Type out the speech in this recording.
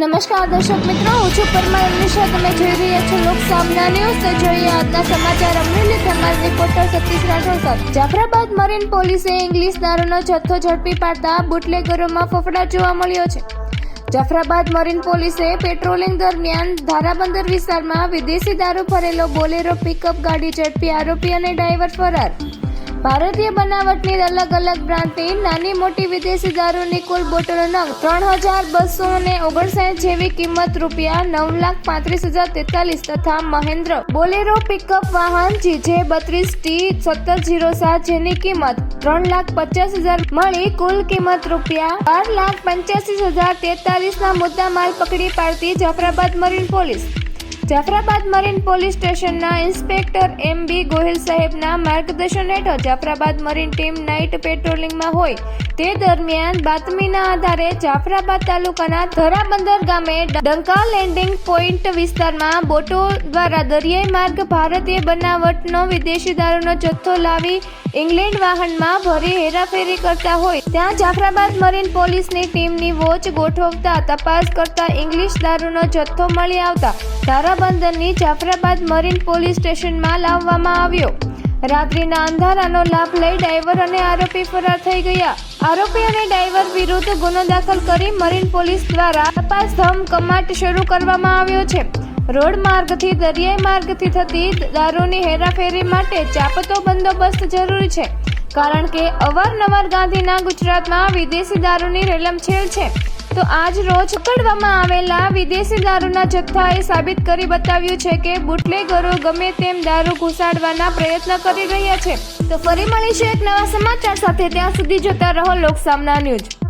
નમસ્કાર દર્શક મિત્રો, હું છું પરમાર અમરીશા. તમે જોઈ રહ્યા છો લોકસામના ન્યૂઝ. તો જોઈએ આજના સમાચાર. અમરેલીથી અમારા રિપોર્ટર સતીશ રાઠોડ સાથે. જાફરાબાદ મરીન પોલીસે ઇંગ્લિશ દારૂનો જથ્થો ઝડપી પાડતા બુટલેગરોમાં ફફડાટ જોવા મળ્યો છે. જાફરાબાદ મરીન પોલીસે પેટ્રોલિંગ દરમિયાન ધારાબંદર વિસ્તારમાં વિદેશી દારૂ ભરેલો બોલેરો પિકઅપ ગાડી ઝડપી આરોપી અને ડ્રાઈવર ફરાર. ભારતીય બનાવટની અલગ અલગ બ્રાન્ડની નાની મોટી વિદેશી દારૂની કુલ બોટલો નંગ 3259 જેવી કિંમત ₹9,35,043 તથા મહેન્દ્ર બોલેરો પિકઅપ વાહન GJ 32T1707 જેની કિંમત 3,50,000 મળી કુલ કિંમત ₹12,85,043 મુદ્દામાલ પકડી પાડતી Jafrabad marine police. Jafrabad marine police સ્ટેશનના ઇન્સ્પેક્ટર MB ગોહિલ સાહેબના માર્ગદર્શન હેઠળ જાફરાબાદ મરીન ટીમ નાઇટ પેટ્રોલિંગમાં હોય તે દરમિયાન બાતમીના આધારે જાફરાબાદ તાલુકાના ધરાબંદર ગામે ડંકા લેન્ડિંગ પોઈન્ટ વિસ્તારમાં બોટો દ્વારા દરિયાઈ માર્ગ ભારતીય બનાવટનો વિદેશી દારૂનો જથ્થો લાવી ઇંગ્લેન્ડ વાહનમાં ભરી હેરાફેરી કરતા હોય ત્યાં જાફરાબાદ મરીન પોલીસની ટીમની વોચ ગોઠવતા તપાસ કરતા ઇંગ્લિશ દારૂનો જથ્થો મળી આવતા ધારાબંદરની જાફરાબાદ મરીન પોલીસ સ્ટેશનમાં લાવવામાં આવ્યો. રાત્રિના અંધારાનો લાભ લઈ ડ્રાઈવર અને આરોપી ફરાર થઈ ગયા. આરોપી અને ડ્રાઈવર વિરુદ્ધ ગુનો દાખલ કરી મરીન પોલીસ દ્વારા તપાસ ધમધમાટ શરૂ કરવામાં આવ્યો છે. રોડ માર્ગથી દરિયાઈ માર્ગથી થતી દારૂની હેરાફેરી માટે ચાપતો બંદોબસ્ત જરૂરી છે, કારણ કે અવારનવાર ગાંધીના ગુજરાતમાં વિદેશી દારૂની રેલમછેલ છે. તો આજ રોજ પકડવામાં આવેલા વિદેશી દારૂના જથ્થાએ સાબિત કરી બતાવ્યું છે કે બુટલેગરો ગમે તેમ દારૂ ઘુસાડવાના પ્રયત્ન કરી રહ્યા છે. તો ફરી મળીશું એક નવા સમાચાર સાથે. ત્યાં સુધી જોતા રહો લોકસામના ન્યૂઝ.